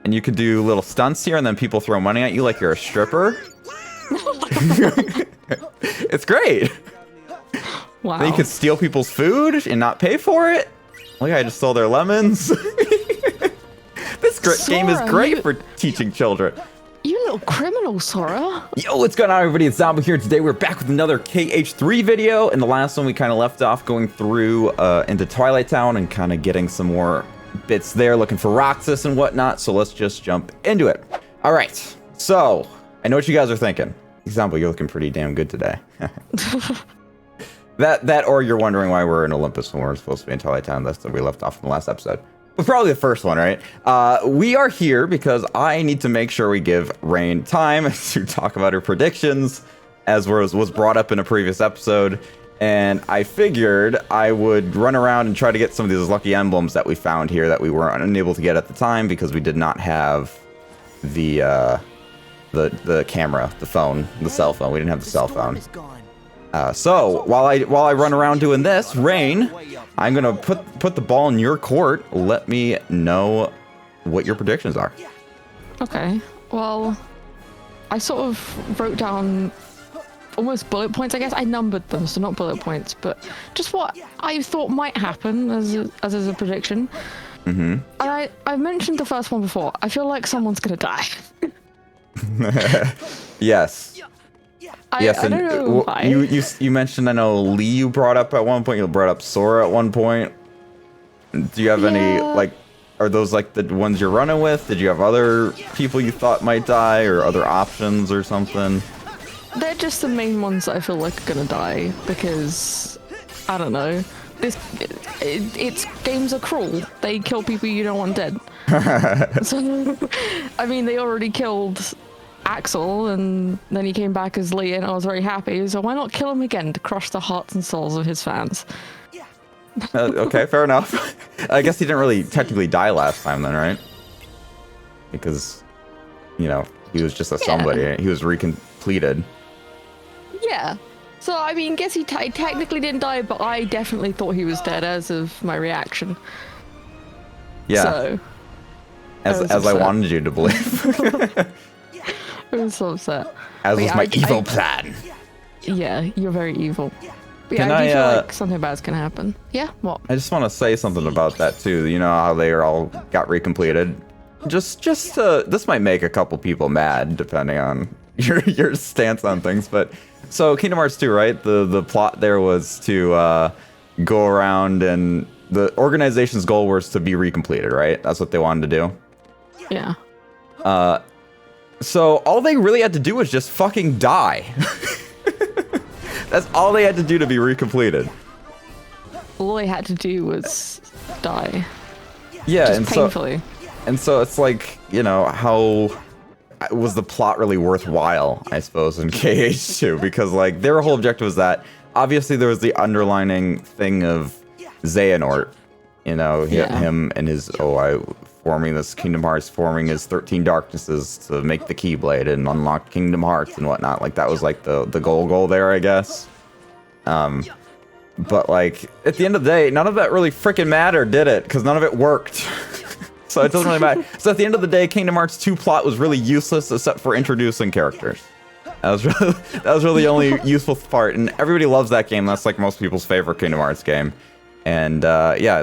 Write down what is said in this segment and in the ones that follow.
and you could do little stunts here, and then people throw money at you like you're a stripper. It's great. Wow. Then you could steal people's food and not pay for it. Look, I just stole their lemons. This game is great for teaching children. You little criminal, Sora. Yo, what's going on, everybody? It's Zombie here. Today we're back with another KH3 video. In the last one, we kind of left off going through into Twilight Town and kind of getting some more bits there, looking for Roxas and whatnot. So let's just jump into it. All right. So I know what you guys are thinking. Example, you're looking pretty damn good today. That, or you're wondering why we're in Olympus when we're supposed to be in Twilight Town. That's what we left off in the last episode. Well, probably the first one, right? We are here because I need to make sure we give Raine time to talk about her predictions, as was brought up in a previous episode. And I figured I would run around and try to get some of these lucky emblems that we found here that we were unable to get at the time because we did not have the camera, the phone, the cell phone. We didn't have the cell phone. So while I run around doing this, Raine, I'm gonna put the ball in your court. Let me know what your predictions are. Okay. Well, I sort of wrote down almost bullet points. I guess I numbered them, so not bullet points, but just what I thought might happen as a prediction. Mm-hmm. And I've mentioned the first one before. I feel like someone's gonna die. Yes. Yes, I don't know why. You mentioned, I know Lee you brought up at one point. You brought up Sora at one point. Do you have any, like, are those like the ones you're running with? Did you have other people you thought might die or other options or something? They're just the main ones that I feel like are gonna die because I don't know. It's games are cruel. They kill people you don't want dead. So, I mean, they already killed Axel, and then he came back as Lee, and I was very happy. So why not kill him again to crush the hearts and souls of his fans? Okay, fair enough. I guess he didn't really technically die last time then, right? Because, you know, he was just a somebody. He was recompleted. Yeah. So, I mean, guess he technically didn't die, but I definitely thought he was dead as of my reaction. Yeah. So, as I wanted you to believe. I was so upset. As was my evil plan. Yeah, you're very evil. But Can yeah, I do feel I, like something bad's gonna happen. Yeah, what? I just want to say something about that too. You know how they all got recompleted? Just this might make a couple people mad depending on your stance on things, but so Kingdom Hearts 2, right? The plot there was to go around, and the organization's goal was to be recompleted, right? That's what they wanted to do. Yeah. So all they really had to do was just fucking die. That's all they had to do to be recompleted. All they had to do was die. Yeah, just and painfully. So it's like, you know, how was the plot really worthwhile, I suppose, in KH2? Because like their whole objective was that obviously there was the underlining thing of Xehanort, you know, him and his forming this Kingdom Hearts, forming his 13 darknesses to make the Keyblade and unlock Kingdom Hearts and whatnot. Like that was like the goal there, I guess. But like at the end of the day, none of that really freaking mattered, did it? Because none of it worked. So it doesn't really matter. So at the end of the day, Kingdom Hearts 2 plot was really useless except for introducing characters. That was really the only useful part, and everybody loves that game. That's like most people's favorite Kingdom Hearts game. And yeah,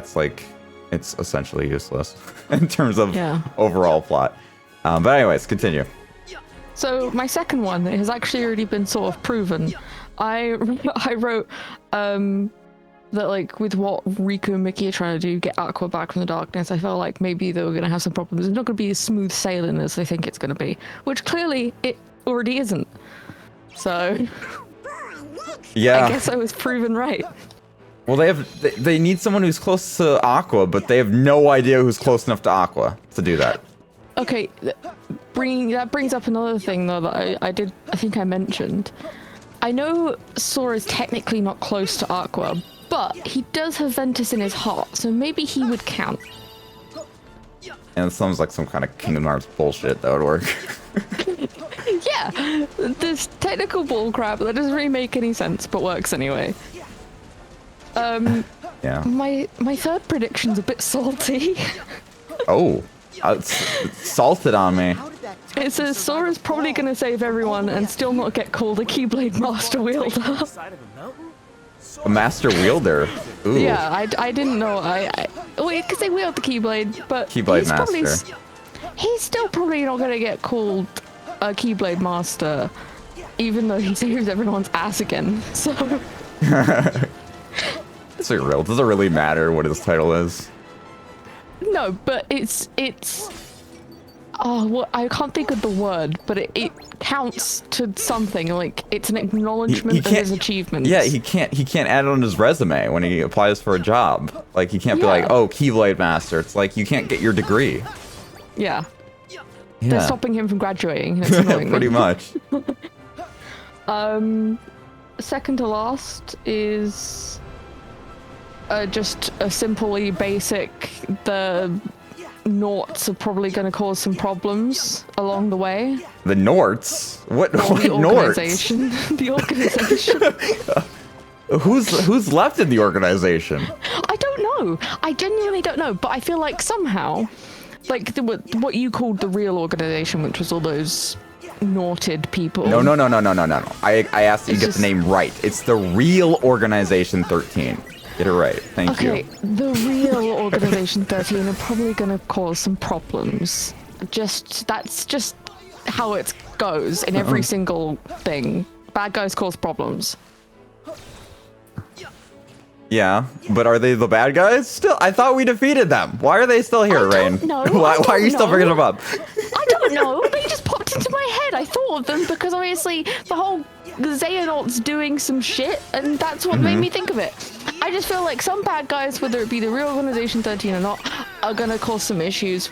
it's essentially useless in terms of overall plot. But anyways, continue. So my second one has actually already been sort of proven. I wrote that like with what Riku and Mickey are trying to do, get Aqua back from the darkness, I felt like maybe they were going to have some problems. It's not going to be as smooth sailing as they think it's going to be, which clearly it already isn't. So yeah, I guess I was proven right. Well, they need someone who's close to Aqua, but they have no idea who's close enough to Aqua to do that. Okay, that brings up another thing though that I think I mentioned. I know Sora's technically not close to Aqua, but he does have Ventus in his heart, so maybe he would count. And it sounds like some kind of Kingdom Hearts bullshit that would work. Yeah, this technical bullcrap that doesn't really make any sense, but works anyway. Yeah. My third prediction's a bit salty. Oh. It's salted on me. It says Sora's probably gonna save everyone and still not get called a Keyblade Master Wielder. A Master Wielder. Ooh. Yeah, I didn't know. Wait, because they wield the Keyblade, but Keyblade Master. He's still probably not gonna get called a Keyblade Master, even though he saves everyone's ass again. So. It's like real. Does it really matter what his title is? No, but it's. Oh, well, I can't think of the word, but it counts to something. Like it's an acknowledgement of his achievements. Yeah, he can't add it on his resume when he applies for a job. Like he can't be like, oh, Keyblade Master. It's like you can't get your degree. Yeah. They're stopping him from graduating. It's annoying. Pretty much. Second to last is just a simply basic. The Norts are probably going to cause some problems along the way. The Norts? What The organization. Norts? The organization. Who's left in the organization? I don't know. I genuinely don't know. But I feel like somehow, like what you called the real organization, which was all those Norted people. No. I asked you to get the name right. It's the real Organization 13. Get it right. Thank you. Okay, the real Organization 13 are probably going to cause some problems. That's just how it goes in every single thing. Bad guys cause problems. Yeah, but are they the bad guys still? I thought we defeated them. Why are they still here, Raine? No. Why are you still bringing them up? I don't know. They just popped into my head. I thought of them because obviously the whole Xehanort's doing some shit, and that's what made me think of it. I just feel like some bad guys, whether it be the real Organization 13 or not, are gonna cause some issues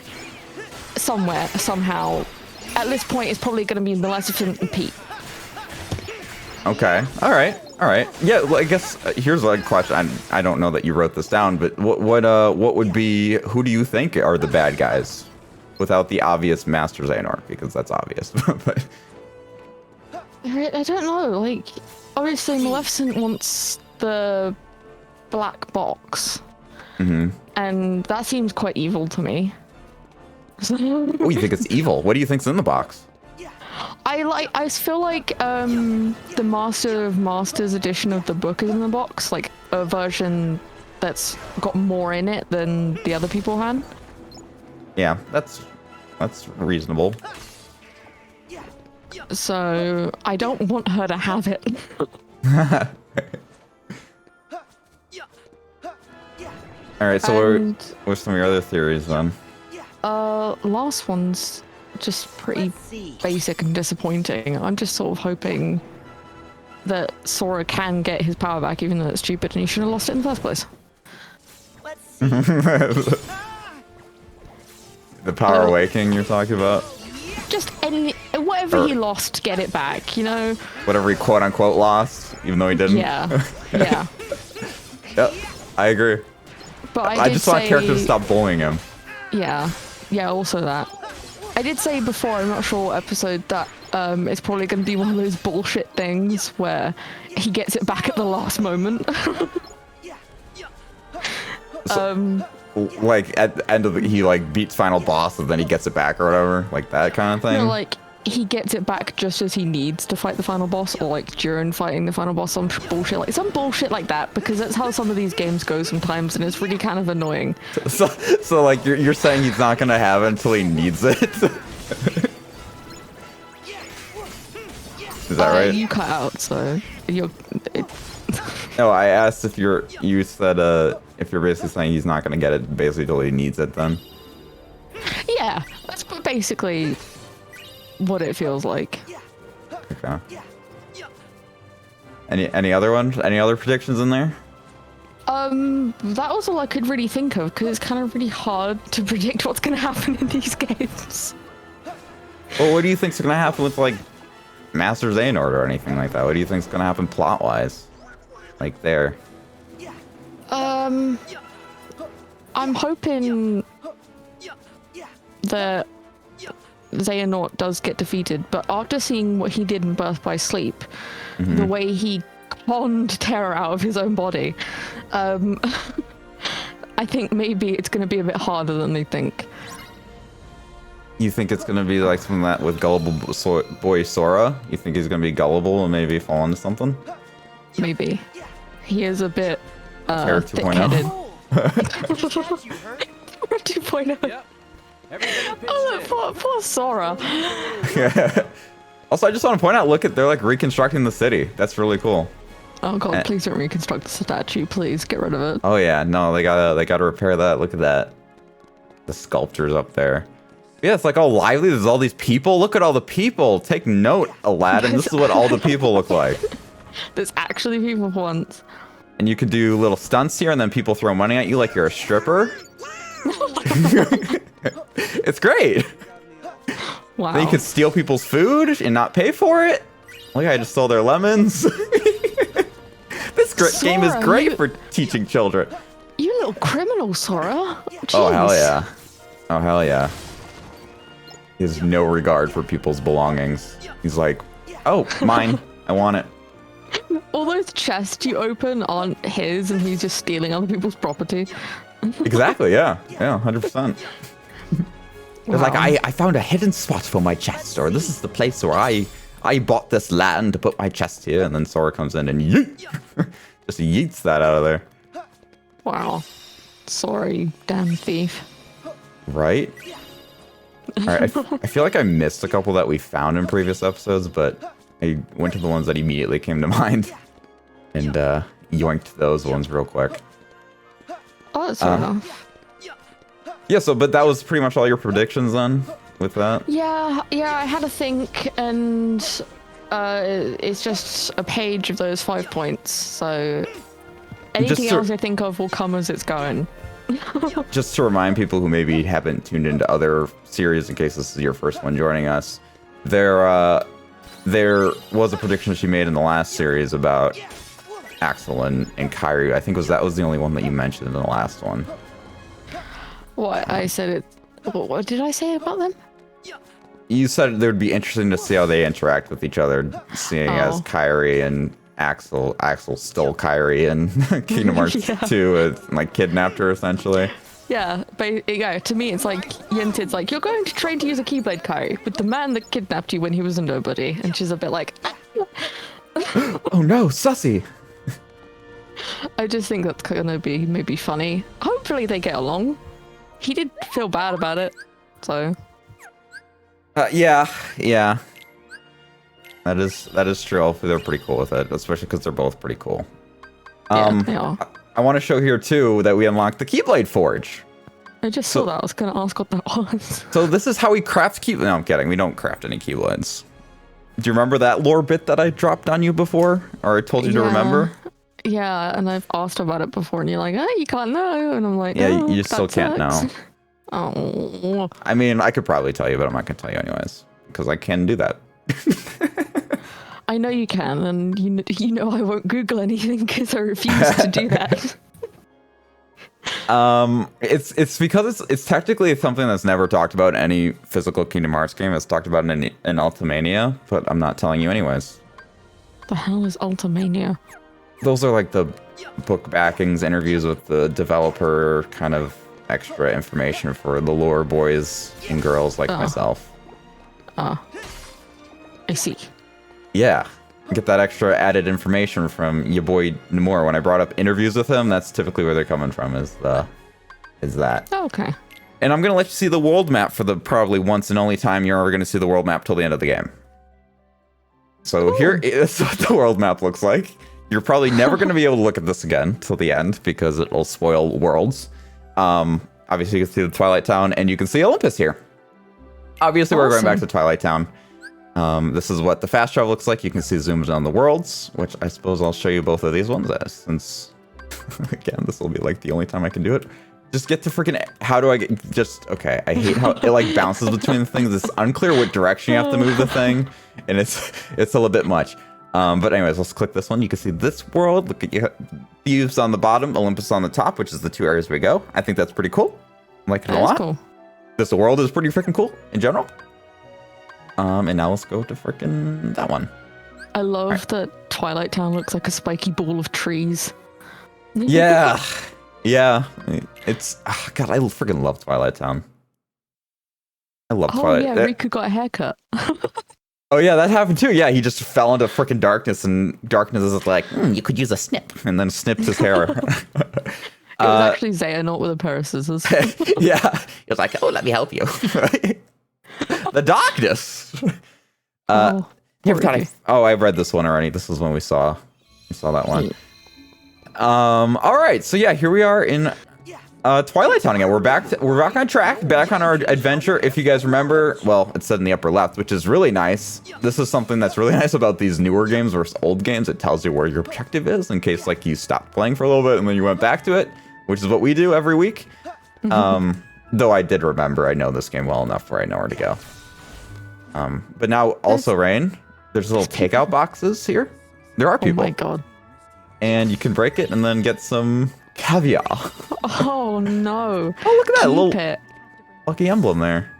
somewhere, somehow. At this point, it's probably gonna be Maleficent and Pete. Okay. All right. Yeah. Well, I guess here's a question. I don't know that you wrote this down, but what would be? Who do you think are the bad guys, without the obvious Master Xehanort? Because that's obvious. But I don't know. Like, obviously, Maleficent wants the black box, and that seems quite evil to me. Oh, you think it's evil? What do you think's in the box? I feel like the Master of Masters edition of the book is in the box, like a version that's got more in it than the other people had. Yeah, that's reasonable. So I don't want her to have it. All right, so what's some of your other theories then? Last one's just pretty basic and disappointing. I'm just sort of hoping that Sora can get his power back, even though it's stupid and he shouldn't have lost it in the first place. Let's see. The power awakening you're talking about? Just whatever he lost, get it back, you know? Whatever he quote unquote lost, even though he didn't? Yeah. Yeah. Yep, I agree. But I just want characters to stop bullying him. Yeah. Yeah, also that. I did say before, I'm not sure what episode, that it's probably going to be one of those bullshit things where he gets it back at the last moment. Like at the end of he like beats final boss and then he gets it back or whatever, like that kind of thing. No, like he gets it back just as he needs to fight the final boss, or like during fighting the final boss, some bullshit like that, because that's how some of these games go sometimes, and it's really kind of annoying. So like you're saying he's not gonna have it until he needs it? Is that right? You cut out, so you're. No, I asked if you said if you're basically saying he's not gonna get it basically till he needs it then. Yeah, that's basically what it feels like. Okay. Any other ones? Any other predictions in there? That was all I could really think of, because it's kind of really hard to predict what's gonna happen in these games. Well, what do you think's gonna happen with like Master Xehanort or anything like that? What do you think's gonna happen plot-wise? Like there. I'm hoping that Xehanort does get defeated, but after seeing what he did in Birth by Sleep, the way he conned terror out of his own body, I think maybe it's going to be a bit harder than they think. You think it's gonna be like something that with gullible boy Sora? You think he's gonna be gullible and maybe fall into something? Maybe. He is a bit Terror 2.0. thick-headed. You hurt? 2.0. Oh, poor Sora. Yeah. Also, I just want to point out, look at, they're like reconstructing the city. That's really cool. Oh god, please don't reconstruct the statue. Please get rid of it. Oh yeah, no, they gotta repair that. Look at that. The sculptures up there. Yeah, it's like all lively. There's all these people. Look at all the people. Take note, Aladdin. This is what all the people look like. There's actually people for once. And you can do little stunts here, and then people throw money at you like you're a stripper. It's great. Wow. Then you can steal people's food and not pay for it. Look, I just stole their lemons. This game is Sora, great for teaching children. You little criminal, Sora. Jeez. Oh, hell yeah. Oh, hell yeah. He has no regard for people's belongings. He's like, oh, mine. I want it. All those chests you open aren't his, and he's just stealing other people's property. Exactly, yeah. Yeah, 100%. It's like, Wow. I found a hidden spot for my chest, or this is the place where I bought this land to put my chest here, and then Sora comes in and yeet! Just yeets that out of there. Wow. Sora, you damn thief. Right? Alright, I feel like I missed a couple that we found in previous episodes, but I went to the ones that immediately came to mind. And yoinked those ones real quick. Oh, that's fair enough. Yeah, so, but that was pretty much all your predictions then, with that? Yeah, I had a think, and it's just a page of those 5 points, so anything else I think of will come as it's going. Just to remind people who maybe haven't tuned into other series, in case this is your first one joining us, there was a prediction she made in the last series about Axel and Kairi. I think that was the only one that you mentioned in the last one. What I said it. What did I say about them? You said it would be interesting to see how they interact with each other, seeing as Kairi and Axel stole Kairi in Kingdom Hearts 2 and like kidnapped her essentially. Yeah, but yeah, to me it's like Yentid's like, you're going to train to use a Keyblade, Kairi, with the man that kidnapped you when he was a nobody, and she's a bit like, oh no, sussy. I just think that's gonna be maybe funny. Hopefully they get along. He did feel bad about it, so. Yeah. That is true. Hopefully they're pretty cool with it, especially because they're both pretty cool. Yeah, they are. I want to show here too that we unlocked the Keyblade Forge. I just saw that. I was gonna ask what that was. So this is how we craft Keyblades. No, I'm kidding. We don't craft any Keyblades. Do you remember that lore bit that I dropped on you before, or I told you to remember? Yeah, and I've asked about it before, and you're like, oh, you can't know, and I'm like, Yeah, oh, you still can't know. Oh. I mean, I could probably tell you, but I'm not gonna tell you anyways, because I can do that. I know you can, and you know I won't Google anything because I refuse to do that. It's because it's technically something that's never talked about in any physical Kingdom Hearts game. It's talked about in Ultimania, but I'm not telling you anyways. The hell is Ultimania? Those are like the book backings, interviews with the developer, kind of extra information for the lore boys and girls like myself. I see. Yeah. Get that extra added information from your boy Nomura. When I brought up interviews with him, that's typically where they're coming from, is that. Oh, okay. And I'm going to let you see the world map for the probably once and only time you're ever going to see the world map till the end of the game. So here is what the world map looks like. You're probably never going to be able to look at this again till the end because it will spoil worlds. Obviously, you can see the Twilight Town and you can see Olympus here. Obviously, we're going back to Twilight Town. This is what the fast travel looks like. You can see zooms on the worlds, which I suppose I'll show you both of these ones as, since, again, this will be like the only time I can do it. Just get to freaking, how do I get, just, okay, I hate how it like bounces between the things. It's unclear what direction you have to move the thing, and it's a little bit much. But anyways, let's click this one. You can see this world. Look at you, Thieves on the bottom, Olympus on the top, which is the two areas we go. I think that's pretty cool. I like it a lot. Cool. This world is pretty freaking cool in general. And now let's go to freaking that one. I love that Twilight Town looks like a spiky ball of trees. Yeah. Yeah. It's, God, I freaking love Twilight Town. I love Oh Twilight. yeah, Riku got a haircut. Oh yeah, that happened too. Yeah, he just fell into freaking darkness, and darkness is like, you could use a snip, and then snipped his hair. It was actually Xehanort with a pair of scissors. Yeah, he was like, oh, let me help you. The darkness. Oh, I've read this one already. This was when we saw that one. All right, so yeah, here we are in Twilight Town again. We're back on track, back on our adventure. If you guys remember, well, it's said in the upper left, which is really nice. This is something that's really nice about these newer games versus old games. It tells you where your objective is in case like you stopped playing for a little bit and then you went back to it, which is what we do every week. Though I did remember, I know this game well enough where I know where to go. But now also, Raine, there's little takeout boxes here. There are people. Oh my god. And you can break it and then get some caviar. Oh no. Oh, look at that Keep little it. lucky emblem there.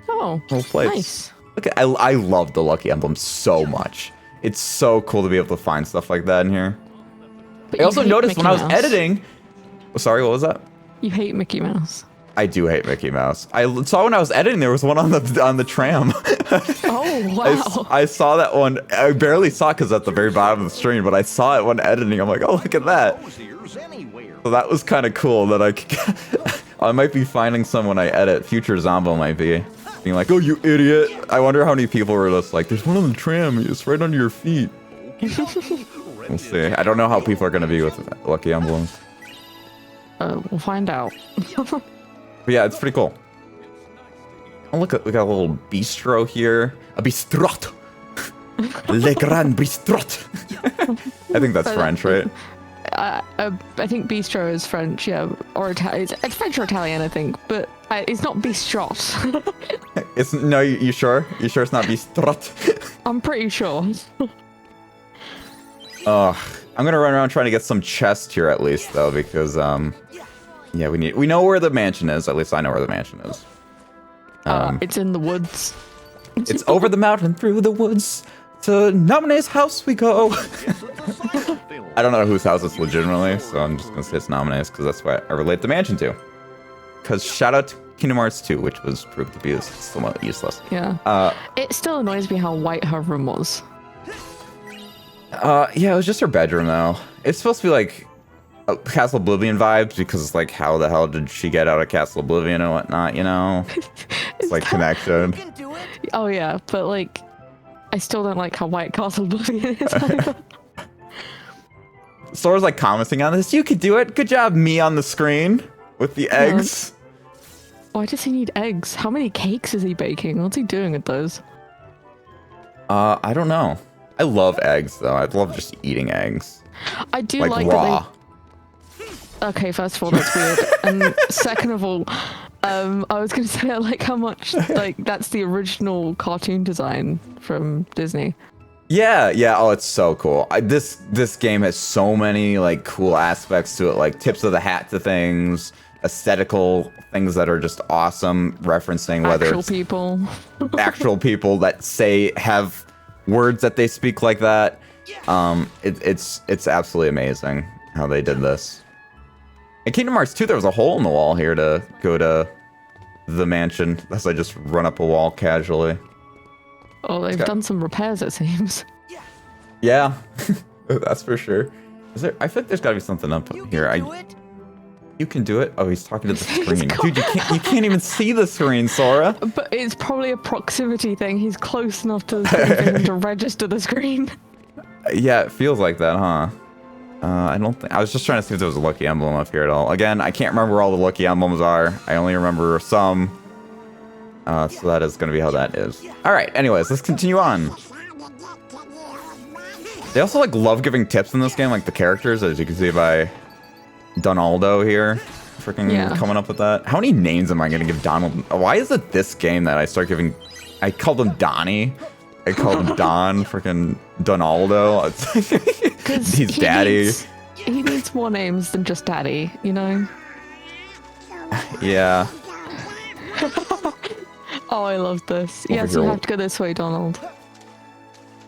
Oh, Little plates. nice. Look at, I love the lucky emblem so much. It's so cool to be able to find stuff like that in here. But I you also hate noticed when Mickey I was Mouse. editing. Oh, sorry, what was that? You hate Mickey Mouse. I do hate Mickey Mouse. I saw when I was editing there was one on the tram. Oh wow. I saw that one. I barely saw it because at the very bottom of the screen, but I saw it when editing. I'm like, oh, look at that. So that was kind of cool that I could I might be finding some when I edit. Future Zombo might be being like, oh, you idiot. I wonder how many people were just like, there's one on the tram. It's right under your feet. We'll see. I don't know how people are going to be with lucky emblems. We'll find out. But yeah, it's pretty cool. Oh, look, we got a little bistro here. A bistrot. Le Grand Bistrot. I think that's French, right? I think bistro is French, yeah, or Italian. It's French or Italian, I think, but it's not bistrot. It's no. You sure? You sure it's not bistrot? I'm pretty sure. I'm gonna run around trying to get some chest here at least, though, because yeah, we know where the mansion is. At least I know where the mansion is. It's in the woods. It's over the mountain, through the woods. To Nominee's house we go. I don't know whose house it's legitimately, so I'm just gonna say it's Nominee's because that's what I relate the mansion to. Because shout out to Kingdom Hearts 2, which was proved to be somewhat useless. Yeah. It still annoys me how white her room was. Yeah, it was just her bedroom though. It's supposed to be like Castle Oblivion vibes because it's like, how the hell did she get out of Castle Oblivion and whatnot? You know, it's like connection. Oh yeah, but like, I still don't like how white Castle Oblivion is. Either. Sora's like commenting on this. You could do it. Good job, me on the screen with the eggs. Why does he need eggs? How many cakes is he baking? What's he doing with those? I don't know. I love eggs though. I love just eating eggs. I do Like like raw. that they... Okay, first of all, that's weird. And second of all, I was gonna say I like how much like that's the original cartoon design from Disney. Yeah, yeah. Oh, it's so cool. This game has so many like cool aspects to it, like tips of the hat to things, aesthetical things that are just awesome, referencing whether Actual it's people. actual people that have words that they speak like that. It's absolutely amazing how they did this. In Kingdom Hearts 2, there was a hole in the wall here to go to the mansion. Thus, I just run up a wall casually. Oh, they've done some repairs, it seems. Yeah, that's for sure. Is there? I feel like there's got to be something up here. You can do it. Oh, he's talking to the screen, dude. You can't even see the screen, Sora. But it's probably a proximity thing. He's close enough to the screen for him to register the screen. Yeah, it feels like that, huh? I don't think. I was just trying to see if there was a lucky emblem up here at all. Again, I can't remember where all the lucky emblems are. I only remember some. So that is going to be how that is. All right. Anyways, let's continue on. They also like love giving tips in this game, like the characters, as you can see by Donaldo here. Freaking coming up with that. How many names am I going to give Donald? Why is it this game that I start giving? I called him Donnie. I called him Don. Freaking Donaldo. He's Daddy. He needs more names than just Daddy, you know? Yeah. Oh, I love this. Over Yes, here. you have to go this way, Donald.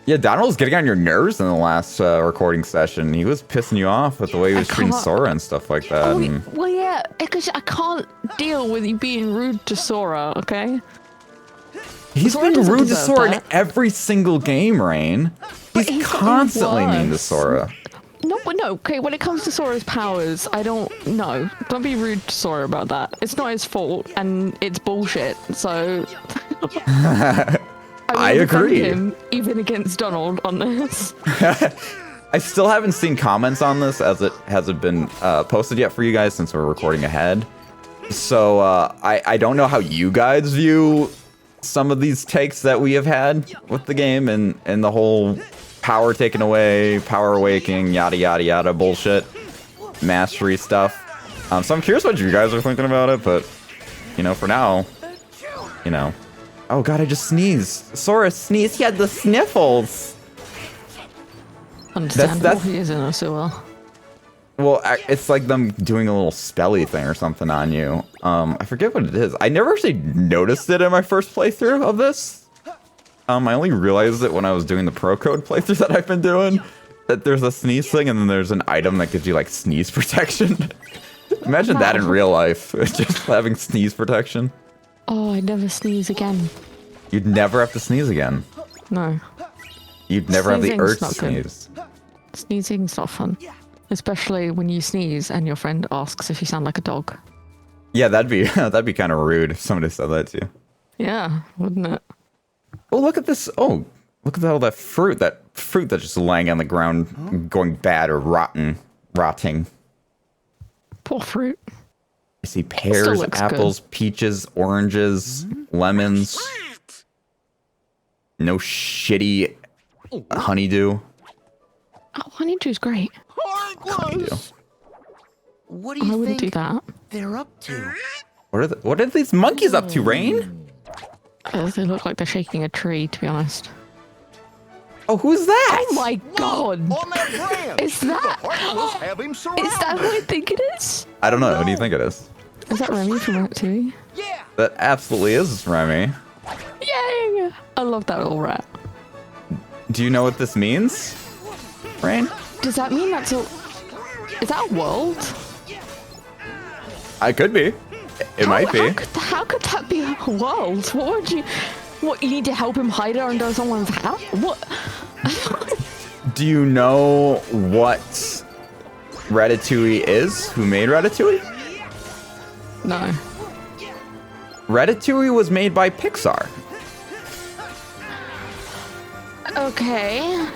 Yeah, Donald was getting on your nerves in the last recording session. He was pissing you off with the way he was treating Sora and stuff like that. Well, yeah, because I can't deal with you being rude to Sora, okay? He's Sora been doesn't rude to deserve Sora in that. every single game, Raine. But He's he's gotten constantly mean to worse. Sora. No, okay, when it comes to Sora's powers, I don't know. Don't be rude to Sora about that. It's not his fault, and it's bullshit, so... I will defend agree. him, even against Donald, on this. I still haven't seen comments on this as it hasn't been posted yet for you guys since we're recording ahead. So I don't know how you guys view some of these takes that we have had with the game and the whole power taken away, power awakening, yada yada yada bullshit, mastery stuff. So I'm curious what you guys are thinking about it, but you know, for now, you know. Oh god, I just sneezed. Sora sneezed. He had the sniffles. Understandable, that's- he is in a sewer. Well, it's like them doing a little spelly thing or something on you. I forget what it is. I never actually noticed it in my first playthrough of this. I only realized it when I was doing the pro code playthrough that I've been doing. That there's a sneeze thing and then there's an item that gives you like sneeze protection. Imagine that in real life, just having sneeze protection. Oh, I never sneeze again. You'd never have to sneeze again. No. You'd never have the Sneezing's urge to not good. sneeze. Sneezing's not fun. Especially when you sneeze and your friend asks if you sound like a dog. Yeah, that'd be kind of rude if somebody said that to you. Yeah, wouldn't it? Oh, look at this. Oh, look at all that fruit. That fruit that's just laying on the ground, going bad or rotting. Poor fruit. I see pears, looks apples, peaches, oranges, lemons. No shitty honeydew. Oh, honeydew's great. Honeydew. What do I you wouldn't do think that. they're up to? What are these monkeys up to, Raine? They look like they're shaking a tree, to be honest. Oh, who's that? Oh my god! On that branch! Is that... Heartless have him surrounded! Is that who I think it is? I don't know. What do you think it is? Is that Remy from Ratatouille? Yeah. That absolutely is Remy. Yay! I love that little rat. Do you know what this means, Raine? Does that mean that's a... Is that a world? I could be. It might be. How could that be a world? What would you... What, you need to help him hide it under someone's house? What? Do you know what Ratatouille is? Who made Ratatouille? No. Ratatouille was made by Pixar. Okay.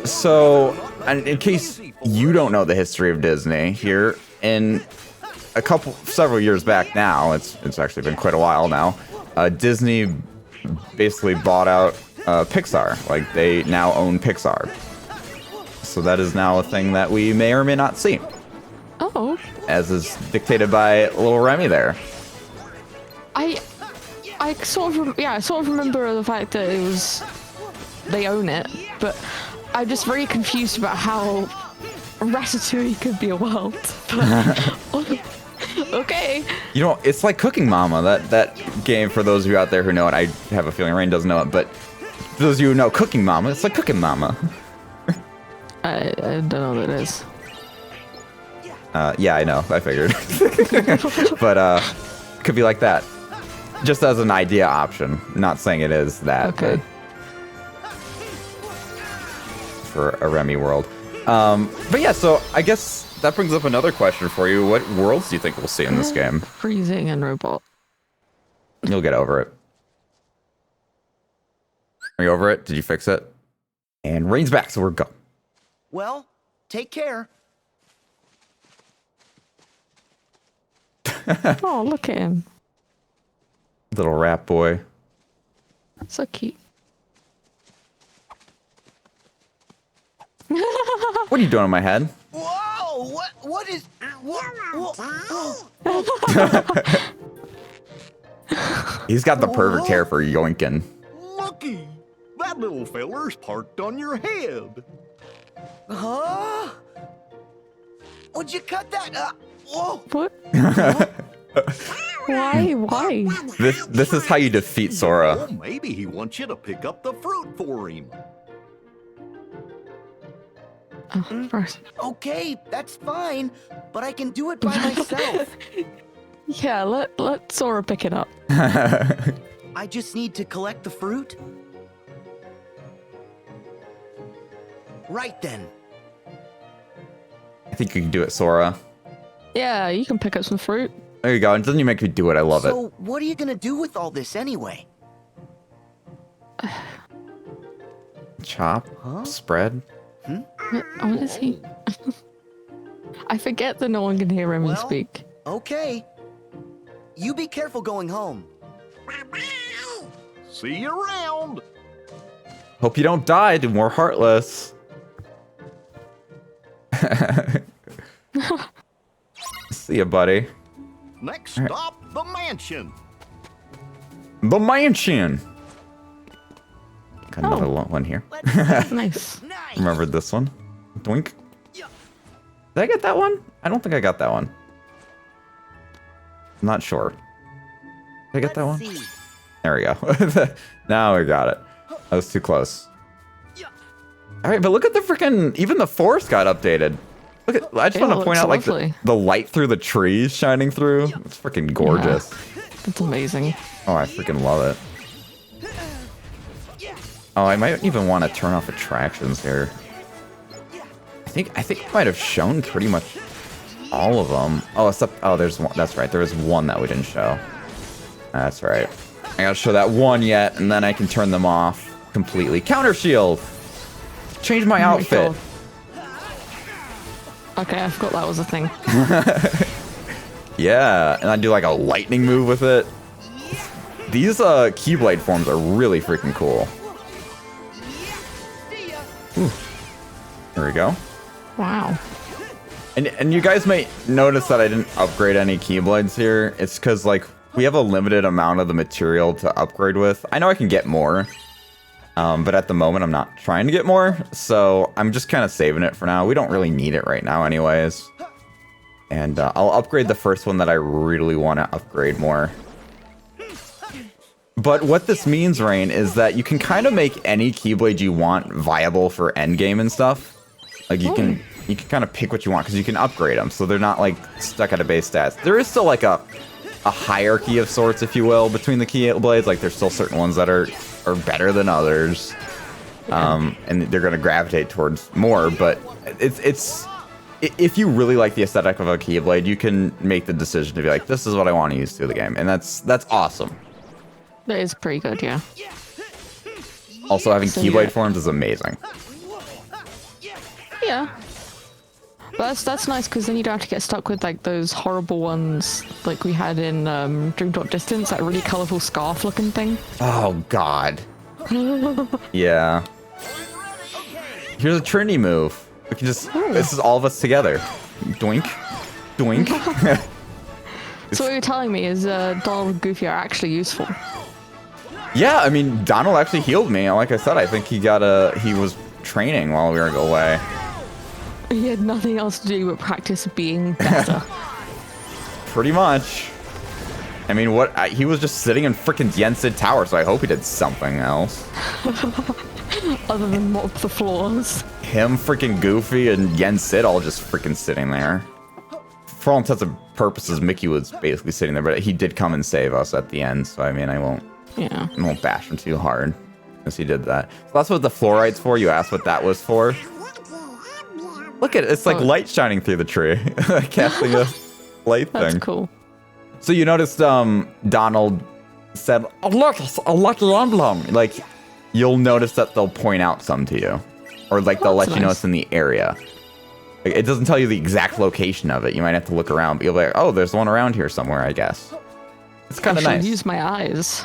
So, and in case you don't know the history of Disney, here in several years back now, it's actually been quite a while now, Disney basically bought out Pixar. Like, they now own Pixar. So that is now a thing that we may or may not see, Oh. as is dictated by little Remy there. I sort of remember the fact that they own it, but I'm just very confused about how Ratatouille could be a world. Okay. You know, it's like Cooking Mama, that game, for those of you out there who know it. I have a feeling Raine doesn't know it, but for those of you who know Cooking Mama, it's like Cooking Mama. I don't know what it is. Yeah, I know, I figured. But could be like that. Just as an idea option. Not saying it is that, Okay. but for a Remy world. But yeah, so I guess that brings up another question for you. What worlds do you think we'll see in this game? Freezing and robot. You'll get over it. Are you over it? Did you fix it? And Raine's back, so we're go. Well, take care. Oh, look at him. Little rat boy. So cute. What are you doing on my head? Whoa! What is... Whoa. He's got the perfect hair for yoinking. Looky! That little feller's parked on your head. Huh? Would you cut that? Whoa! What? Why? This is how you defeat Sora. Well, maybe he wants you to pick up the fruit for him. First. Okay, that's fine, but I can do it by myself. Yeah, let Sora pick it up. I just need to collect the fruit? Right then. I think you can do it, Sora. Yeah, you can pick up some fruit. There you go. And doesn't you make me do it? I love it. So, what are you gonna do with all this anyway? Chop, Huh? spread. What is he? I forget that no one can hear him Well, speak. Okay. You be careful going home. See you around. Hope you don't die. Do more heartless. See ya, buddy. Next All right. stop, the mansion. The mansion. Got another Oh. one here. Nice. Nice. Remembered this one. Doink. Did I get that one? I don't think I got that one. I'm not sure. Did I get that one? Let's see. There we go. Now we got it. That was too close. All right, but look at the freaking. Even the forest got updated. Look at. I just Yeah, want to it point looks out like lovely. the light through the trees shining through. It's freaking gorgeous. It's amazing. Oh, I freaking love it. Oh, I might even want to turn off attractions here. I think I might have shown pretty much all of them. Oh, except there's one. That's right. There was one that we didn't show. That's right. I gotta show that one yet, and then I can turn them off completely. Counter shield. Change my Oh my outfit. God. Okay, I forgot that was a thing. Yeah, and I do like a lightning move with it. These Keyblade forms are really freaking cool. Ooh. There we go. Wow. And you guys might notice that I didn't upgrade any Keyblades here. It's because, like, we have a limited amount of the material to upgrade with. I know I can get more, but at the moment I'm not trying to get more, so I'm just kind of saving it for now. We don't really need it right now anyways. And I'll upgrade the first one that I really want to upgrade more. But what this means, Raine, is that you can kind of make any Keyblade you want viable for endgame and stuff. Like, you can kind of pick what you want, because you can upgrade them, so they're not, like, stuck at a base stats. There is still, like, a hierarchy of sorts, if you will, between the Keyblades. Like, there's still certain ones that are better than others. And they're going to gravitate towards more, but it's if you really like the aesthetic of a Keyblade, you can make the decision to be like, this is what I want to use through the game, and that's awesome. That is pretty good, yeah. Also, having So, Keyblade yeah. forms is amazing. Yeah. But that's nice, because then you don't have to get stuck with like those horrible ones like we had in Dream Drop Distance, that really colourful scarf looking thing. Oh, God. Yeah. Here's a Trinity move. We can just... This is all of us together. Doink. Doink. So what you're telling me is Donald and Goofy are actually useful. Yeah, I mean, Donald actually healed me. Like I said, I think he was training while we were away. He had nothing else to do but practice being better. Pretty much. I mean, he was just sitting in freaking Yensid Tower, so I hope he did something else. Other than mop the floors. Him, freaking Goofy, and Yensid all just freaking sitting there. For all intents and purposes, Mickey was basically sitting there, but he did come and save us at the end, so I mean, I won't bash him too hard, as he did that. So that's what the fluoride's for. You asked what that was for. Look at it. It's like light shining through the tree. Casting a light thing. That's cool. So you noticed Donald said, oh, look, it's a lucky emblem. Like, you'll notice that they'll point out some to you. Or like they'll let you know it's in the area. Like, it doesn't tell you the exact location of it. You might have to look around, but you'll be like, oh, there's one around here somewhere, I guess. It's kind of nice. Use my eyes.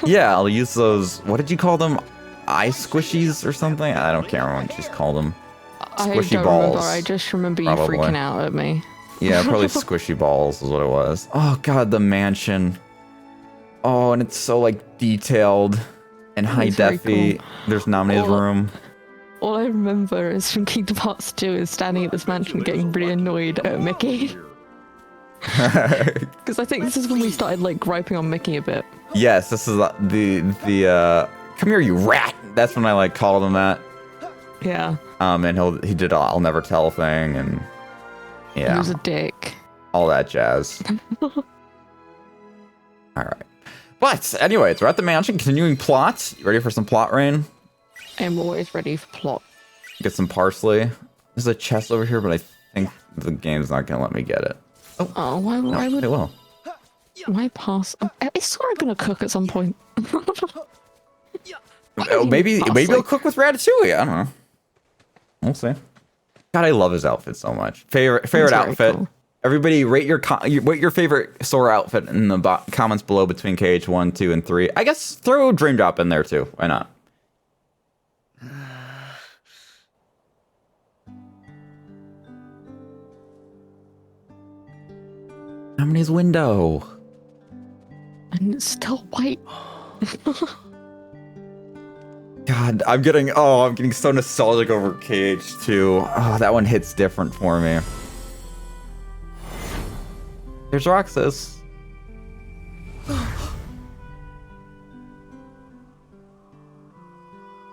Yeah, I'll use those, what did you call them? Eye squishies or something? I don't care what she's called them. Squishy I don't balls. remember. I just remember you Probably. freaking out at me. Yeah, probably squishy balls is what it was. Oh god, the mansion. Oh, and it's so like detailed and high It's very defy. cool. There's Nami's Oh. room. All I remember is from Kingdom Hearts 2 is standing at this mansion getting really annoyed at Mickey. Because I think this is when we started like griping on Mickey a bit. Yes, this is the come here, you rat. That's when I like called him that. Yeah. And he did a I'll never tell thing, and He yeah, was a dick. all that jazz. All right. But anyways, we're at the mansion, continuing plot. You ready for some plot, Raine? I'm always ready for plot. Get some parsley. There's a chest over here, but I think the game's not gonna let me get it. Oh, why would It will. why pass? Is Sora gonna cook at some point? Oh, maybe he'll cook with Ratatouille. I don't know. We'll see. God, I love his outfit so much. Favorite very outfit. cool. Everybody, rate your favorite Sora outfit in the comments below between KH1, 2, and 3. I guess throw Dream Drop in there too. Why not? How many's window? And it's still white. God, I'm getting so nostalgic over KH2. Oh, that one hits different for me. Here's Roxas.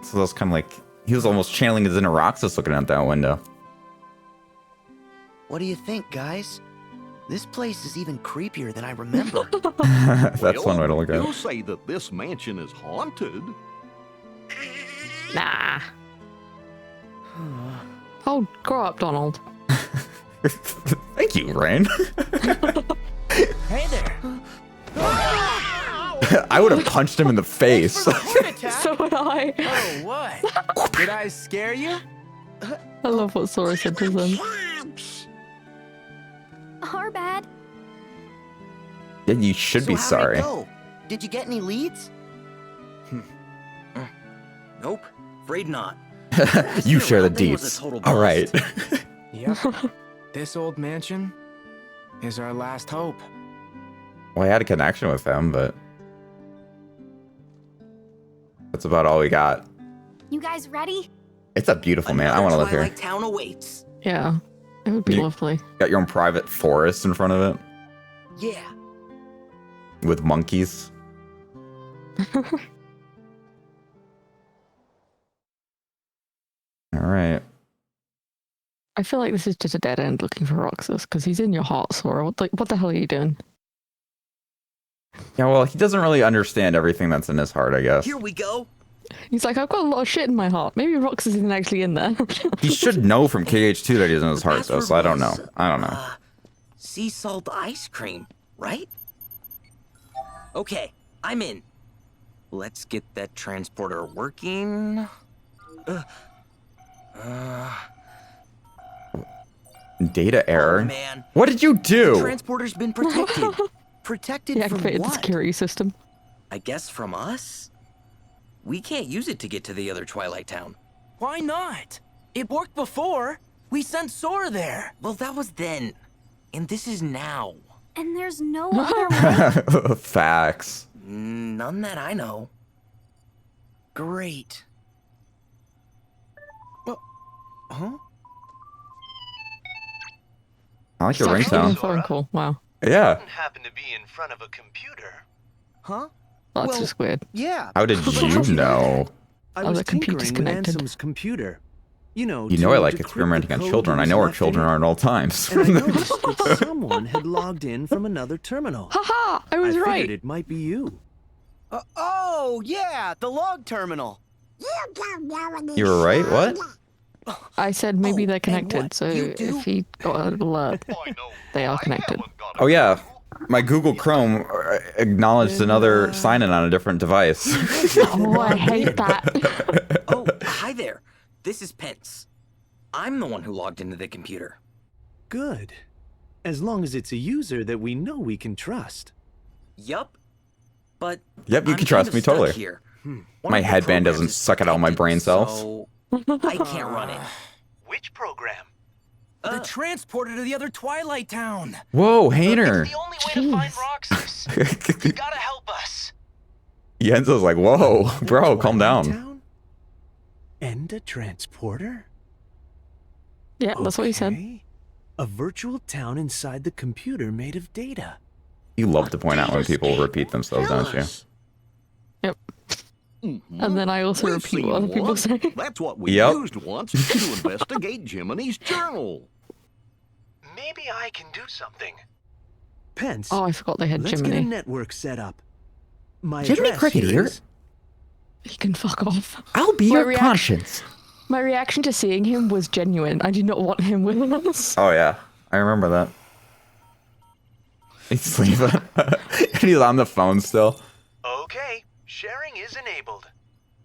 So that's kind of like, he was almost channeling his inner Roxas looking out that window. What do you think, guys? This place is even creepier than I remember. That's one way to look at You'll it. say that this mansion is haunted. Nah. Oh, grow up, Donald. Thank you, Raine. Hey there. I would have punched him in the face. So would I. Oh, what? Did I scare you? I love what Sora said to them. Our bad. Yeah, you should be So how'd sorry. it go? Did you get any leads? Nope, afraid not. You share the That thing was a deets. total All right. bust. Yep. This old mansion is our last hope. Well, I had a connection with them, but that's about all we got. You guys ready? It's a beautiful man. I want to live here. Twilight Town awaits. Yeah, it would be You- lovely. Got your own private forest in front of it Yeah. with monkeys. All right. I feel like this is just a dead end looking for Roxas because he's in your heart, Sora. What the hell are you doing? Yeah, well, he doesn't really understand everything that's in his heart, I guess. Here we go. He's like, I've got a lot of shit in my heart. Maybe Roxas isn't actually in there. He should know from KH2 that he's in his The heart, though, password so I don't know. was, I don't know. Sea salt ice cream, right? Okay, I'm in. Let's get that transporter working. Data error? Oh, man. What did you The do? transporter's been protected. Protected He from activated the what? security system. I guess from us? We can't use it to get to the other Twilight Town. Why not? It worked before. We sent Sora there. Well, that was then. And this is now. And there's no other way. Facts. None that I know. Great. Huh? I like your It's actually a ringtone. phone call. Wow, Yeah. Happen to be in front of a computer. Huh? that's Well, just weird. Yeah. How did you know? I Oh, was the computer's tinkering with connected. Ansom's computer. You know, You know I to like decrypt the experimenting on code children. that I was know where left in children it. are at all times. And I noticed that someone had logged in from another terminal. Haha! I I was figured right. it might be you. Oh, yeah, the log terminal. You were right? What? I said maybe Oh, they're and connected, what? so You do? if he got an alert, I know. they are I connected. haven't got Oh, a yeah. clue. My Google Chrome acknowledged another sign-in on a different device. Oh, I hate that. Oh, hi there. This is Pence. I'm the one who logged into the computer. Good. As long as it's a user that we know we can trust. Yup. But Yep, you I'm can trust kind me of stuck totally. Here. One My of the headband programs doesn't is suck out all my protected, brain cells. So I can't run it. Which program? The transporter to the other Twilight Town. Whoa, It's Hainer. the only way to find Jeez. Roxas. You gotta help us. Yenzo's like, whoa, bro, calm Twilight down. Town? And a transporter? Yeah, that's what he said. Okay. A virtual town inside the computer made of data. You love to point out when people repeat themselves, don't you? Yep. And then I also We've repeat seen what other people one. say. That's what we Yep. used once to investigate Jiminy's journal. Maybe I can do something. Pence, Oh, I forgot they had let's get a Jiminy. network set up. My Jiminy address Cricket here. is- He can fuck off. I'll be My your reaction- conscience. My reaction to seeing him was genuine. I do not want him with us. Oh yeah, I remember that. He's sleeping. He's on the phone still. Okay, sharing is enabled.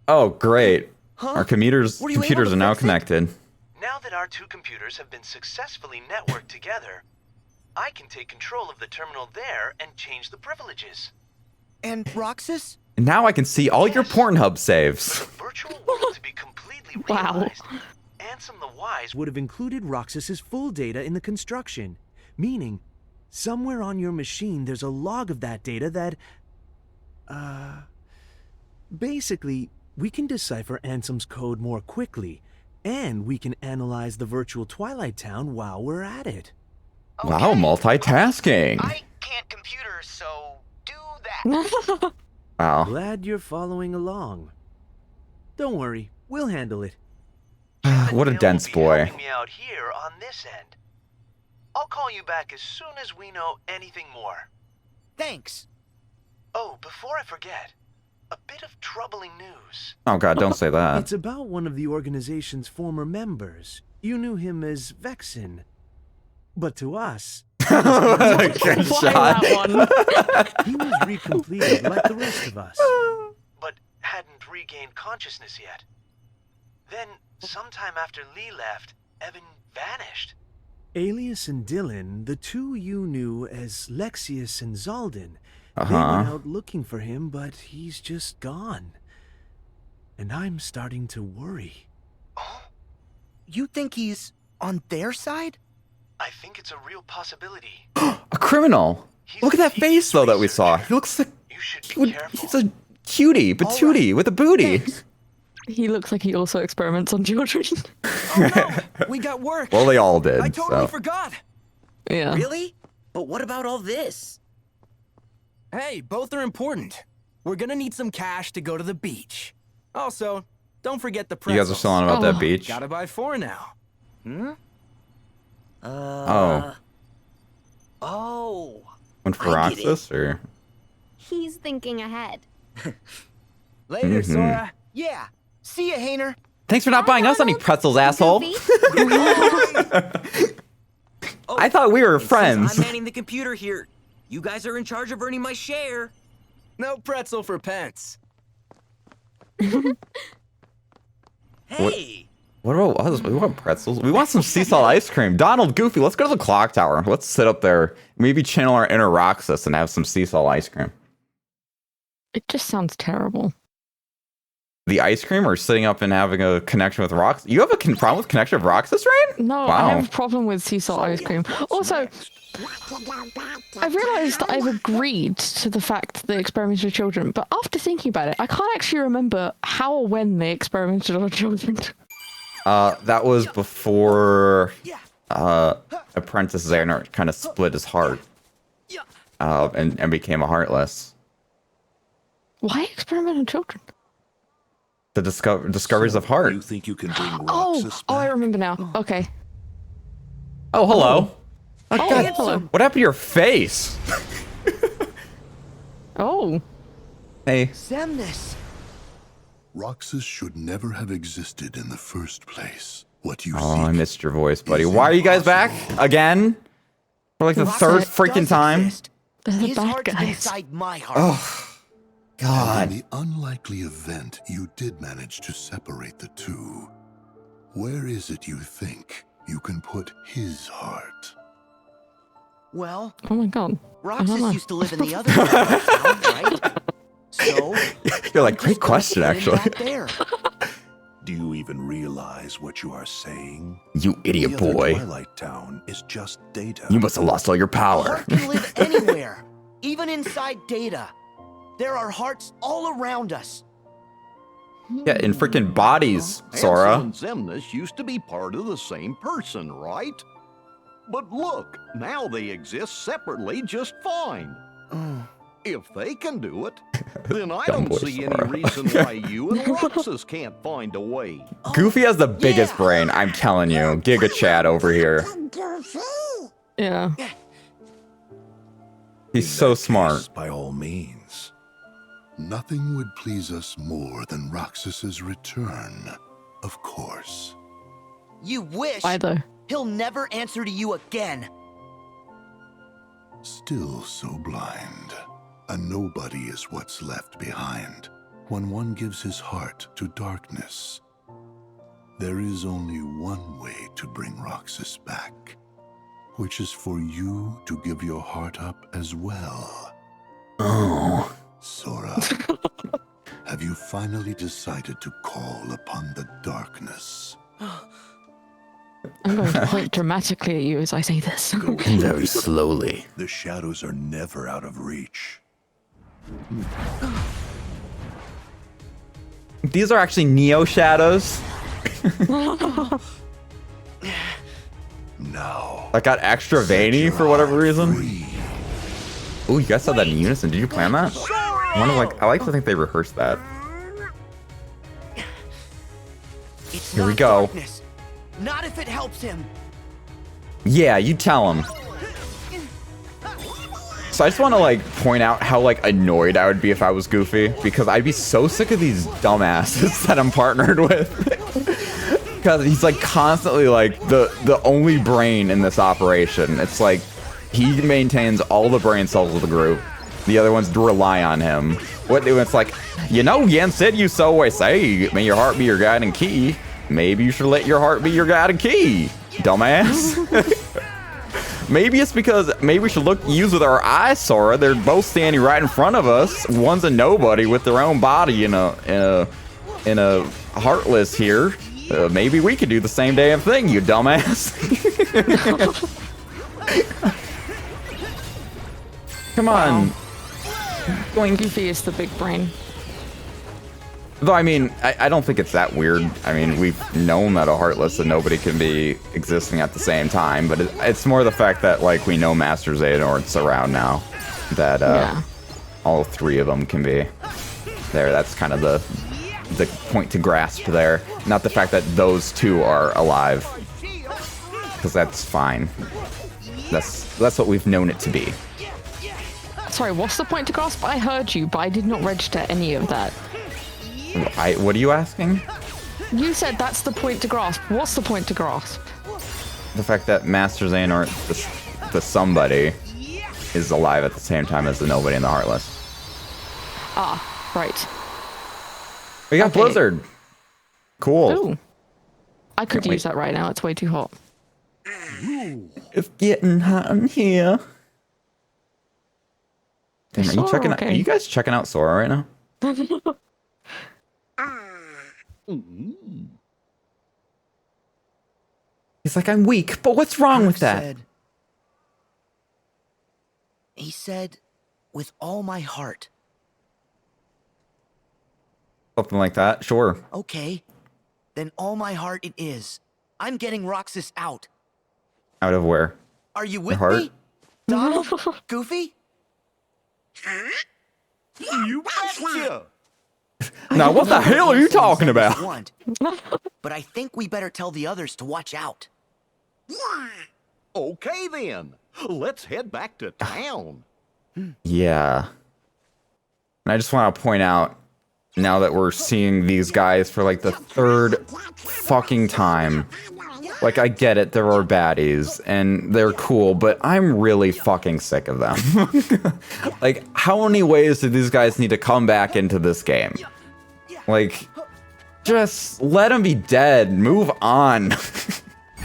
Oh great. Huh? Our computers Were you able computers to are now fix it? connected. Now that our two computers have been successfully networked together, I can take control of the terminal there and change the privileges. And Roxas? And now I can see all your Yes. Pornhub saves. The virtual world to be completely Wow. realized. Ansem the Wise would have included Roxas's full data in the construction, meaning somewhere on your machine there's a log of that data that, basically, we can decipher Ansem's code more quickly, and we can analyze the virtual Twilight Town while we're at it. Wow, multitasking. I can't computer, so do that. Wow. Glad you're following along. Don't worry, we'll handle it. What a Hill dense will be boy. helping me out here on this end. I'll call you back as soon as we know anything more. Thanks. Oh, before I forget, a bit of troubling news. Oh god, don't say that. It's about one of the organization's former members. You knew him as Vexen. But to us, Good Why shot. that one? he was recompleted like the rest of us. But hadn't regained consciousness yet. Then, sometime after Lee left, Evan vanished. Alias and Dylan, the two you knew as Lexius and Zaldin, they Uh-huh. went out looking for him, but he's just gone. And I'm starting to worry. You think he's on their side? I think it's a real possibility. A criminal. Look at that face though that we saw. He looks like You should he be would, careful. he's a cutie, patootie with a booty. He looks like he also experiments on children. Oh no! We got work! Well, they all did. I totally So. forgot! Yeah. Really? But what about all this? Hey, both are important. We're gonna need some cash to go to the beach. Also, don't forget the You pretzels. guys are still on about that Oh. beach. Gotta buy 4 now. Oh, Oh. one for I get it. Roxas or He's thinking ahead. Later, Mhm. Sora. Yeah. See ya, Hainer. thanks for not buying us any Arnold. pretzels, asshole. Goofy. Oh, I thought we were and since friends. I'm manning the computer here. You guys are in charge of earning my share. No pretzel for pence. Hey. What about us? We want pretzels. We want some sea salt ice cream. Donald, Goofy, let's go to the clock tower. Let's sit up there. Maybe channel our inner Roxas and have some sea salt ice cream. It just sounds terrible. The ice cream or sitting up and having a connection with Roxas? You have a problem with connection with Roxas, right? No, Wow. I have a problem with sea salt ice cream. Also, I've realised that I've agreed to the fact that they experimented with children, but after thinking about it, I can't actually remember how or when they experimented on children. That was before Apprentice Xehanort kind of split his heart and became a Heartless. Why experiment on children? The discoveries of heart. You think you can bring Oh, Roxas I back? remember now. Okay. Oh, hello. Oh, Oh, God. hello. What happened to your face? Oh. Hey. Zemnis. Roxas should never have existed in the first place. What you Oh, I seek missed your voice, buddy. is Why are you guys back impossible. again? For like the Roxas third freaking does time? exist. They're the His bad heart's guys. inside my heart. Oh, And God. in the unlikely event you did manage to separate the two, where is it you think you can put his heart? Well, Oh my god. Roxas know. used to live in the other side of town, right? So, You're like, I'm great just gonna question, put him actually. back there. Do you even realize what you are saying? You idiot the other boy. Twilight Town is just data. You must have lost all your A power. heart can live anywhere, even inside data. There are hearts all around us. Yeah, in freaking bodies, Sora. Ansem and Zemnis used to be part of the same person, right? But look, now they exist separately just fine. If they can do it, then I Dumb don't boy see Sora. any reason why you and Roxas can't find a way. Goofy has the biggest yeah. brain, I'm telling you. Giga Chad over here. Yeah. He's so In that smart. case, by all means. Nothing would please us more than Roxas's return, of course. You wish. Why though? He'll never answer to you again. Still so blind. A nobody is what's left behind when one gives his heart to darkness. There is only one way to bring Roxas back, which is for you to give your heart up as well. Oh. Sora, have you finally decided to call upon the darkness? I'm going to point dramatically at you as I say this. Very slowly. The shadows are never out of reach. These are actually Neo shadows. Now. I got extra veiny for whatever reason. Oh, you guys said that in unison. Did you plan that? I like to think they rehearsed that. It's Here we not go. darkness. Not if it helps him. Yeah, you tell him. So I just want to like point out how like annoyed I would be if I was Goofy, because I'd be so sick of these dumbasses that I'm partnered with. Because he's like constantly like the only brain in this operation. It's like he maintains all the brain cells of the group. The other ones rely on him. It's like, you know, Yen said you so always say, may your heart be your guiding key. Maybe you should let your heart be your guiding key, dumbass. Maybe it's because maybe we should use with our eyes, Sora. They're both standing right in front of us. One's a nobody with their own body in a heartless here. Maybe we could do the same damn thing, you dumbass. Come on. Goofy is the big brain. Though, I mean, I don't think it's that weird. I mean, we've known that a Heartless and nobody can be existing at the same time, but it's more the fact that, like, we know Master Xehanort's around now. That all three of them can be there. That's kind of the point to grasp there. Not the fact that those two are alive. Because that's fine. That's what we've known it to be. Sorry, what's the point to grasp? I heard you, but I did not register any of that. What are you asking? You said that's the point to grasp. What's the point to grasp? The fact that Master Xehanort, the somebody, is alive at the same time as the nobody and the Heartless. Ah, right. We got Okay. Blizzard. Cool. Ooh. I could use that right now. It's way too hot. It's getting hot in here. Damn, are you guys checking out Sora right now? He's like, I'm weak, but what's wrong with that? He said, with all my heart. Something like that, sure. Okay, then all my heart it is. I'm getting Roxas out. Out of where? Are you with heart? me? Donald? Goofy? You betcha! Now, what the hell are you talking about? But I think we better tell the others to watch out. Okay then, let's head back to town. Yeah. And I just want to point out, now that we're seeing these guys for like the third fucking time, like, I get it, there are baddies, and they're cool, but I'm really fucking sick of them. Like, how many ways do these guys need to come back into this game? Like, just let them be dead. Move on.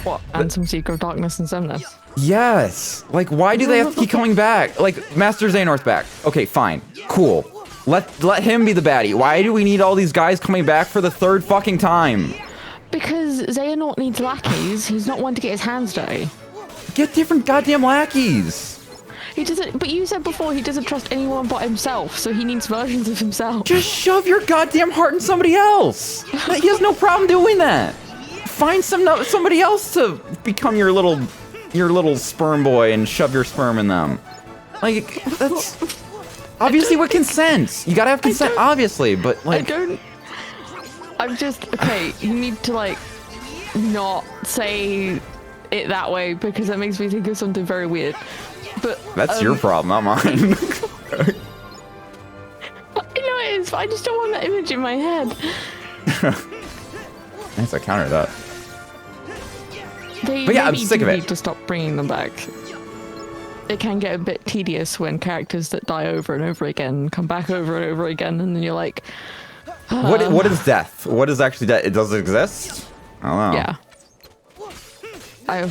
What? And some Secret of Darkness and Semnus. Yes. Like, why do they have to keep coming back? Like, Master Xehanort's back. Okay, fine. Cool. Let him be the baddie. Why do we need all these guys coming back for the third fucking time? Because Xehanort needs lackeys. He's not one to get his hands dirty. Get different goddamn lackeys. He doesn't. But you said before he doesn't trust anyone but himself, so he needs versions of himself. Just shove your goddamn heart in somebody else. He has no problem doing that. Find somebody else to become your little sperm boy and shove your sperm in them. Like, that's obviously with consent. You gotta have consent, obviously, but like. I'm just okay. You need to like not say it that way because it makes me think of something very weird. But That's your problem, not mine. I know I just don't want that image in my head. Nice, I countered that. But yeah, I'm sick of it. Need to stop bringing them back. It can get a bit tedious when characters that die over and over again come back over and over again, and then you're like, what is death? What is actually death? It does exist? I don't know. Yeah.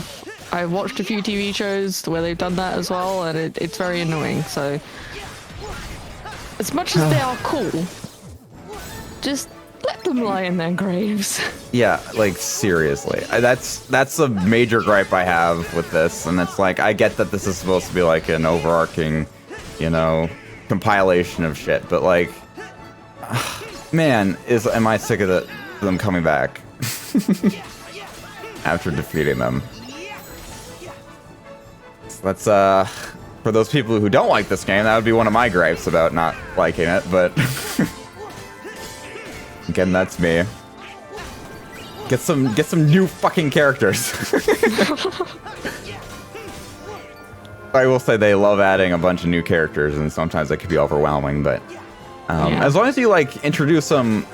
I've watched a few TV shows where they've done that as well, and it's very annoying. So, as much as they are cool, just let them lie in their graves. Yeah, like seriously, that's a major gripe I have with this, and it's like I get that this is supposed to be like an overarching, you know, compilation of shit, but like, man, am I sick of them coming back after defeating them. So that's for those people who don't like this game, that would be one of my gripes about not liking it, but. Again, that's me. Get some new fucking characters. I will say they love adding a bunch of new characters, and sometimes that could be overwhelming. But as long as you like introduce them,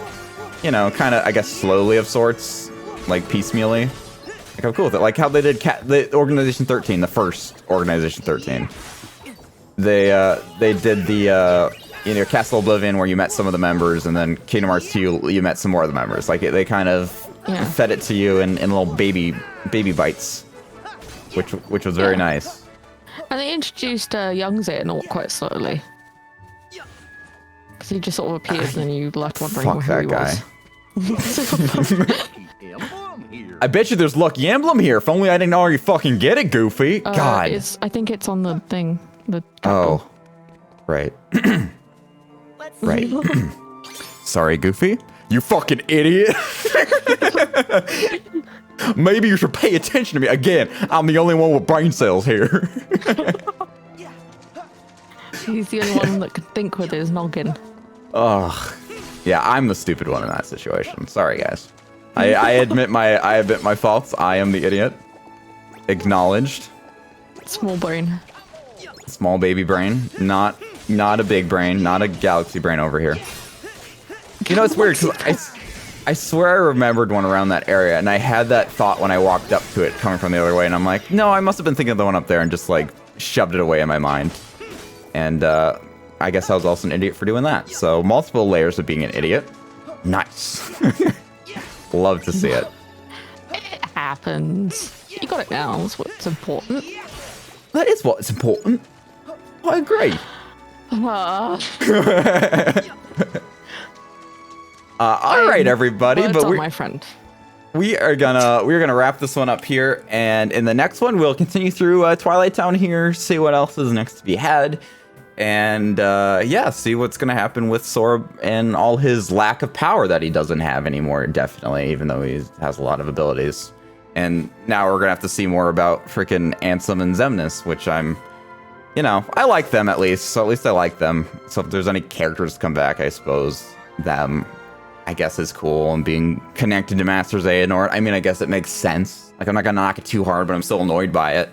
you know, kind of I guess slowly of sorts, like piecemeally, like I'm cool with it. Like how they did the Organization 13, the first Organization 13. They did the. You know, Castle Oblivion, where you met some of the members, and then Kingdom Hearts 2, you met some more of the members. Like, they kind of fed it to you in little baby bites, which was very nice. And they introduced young Xehanort quite slowly. Because he just sort of appeared, and then you left wondering who he was. I bet you there's Lucky Emblem here. If only I didn't already fucking get it, Goofy. God. I think it's on the thing. Oh. Right. Right. Sorry, Goofy. You fucking idiot. Maybe you should pay attention to me. Again, I'm the only one with brain cells here. He's the only one that can think with his noggin. Ugh. Yeah, I'm the stupid one in that situation. Sorry, guys. I admit my faults. I am the idiot. Acknowledged. Small brain. Small baby brain. Not a big brain. Not a galaxy brain over here. You know, it's weird because I swear I remembered one around that area, and I had that thought when I walked up to it coming from the other way, and I'm like, no, I must have been thinking of the one up there and just like shoved it away in my mind. And I guess I was also an idiot for doing that. So multiple layers of being an idiot. Nice. Love to see it. It happens. You got it now. That's what's important. That is what's important. I agree. All right, everybody. But my friend. We're gonna wrap this one up here, and in the next one we'll continue through Twilight Town here, see what else is next to be had, and yeah, see what's gonna happen with Sora and all his lack of power that he doesn't have anymore. Definitely, even though he has a lot of abilities. And now we're gonna have to see more about freaking Ansem and Xemnas, which I'm, you know, I like them at least. So at least I like them. So if there's any characters to come back, I suppose them, I guess, is cool. And being connected to Master Xehanort, I mean, I guess it makes sense. Like, I'm not gonna knock it too hard, but I'm still annoyed by it.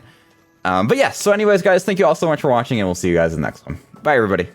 But yeah, so anyways, guys, thank you all so much for watching, and we'll see you guys in the next one. Bye, everybody.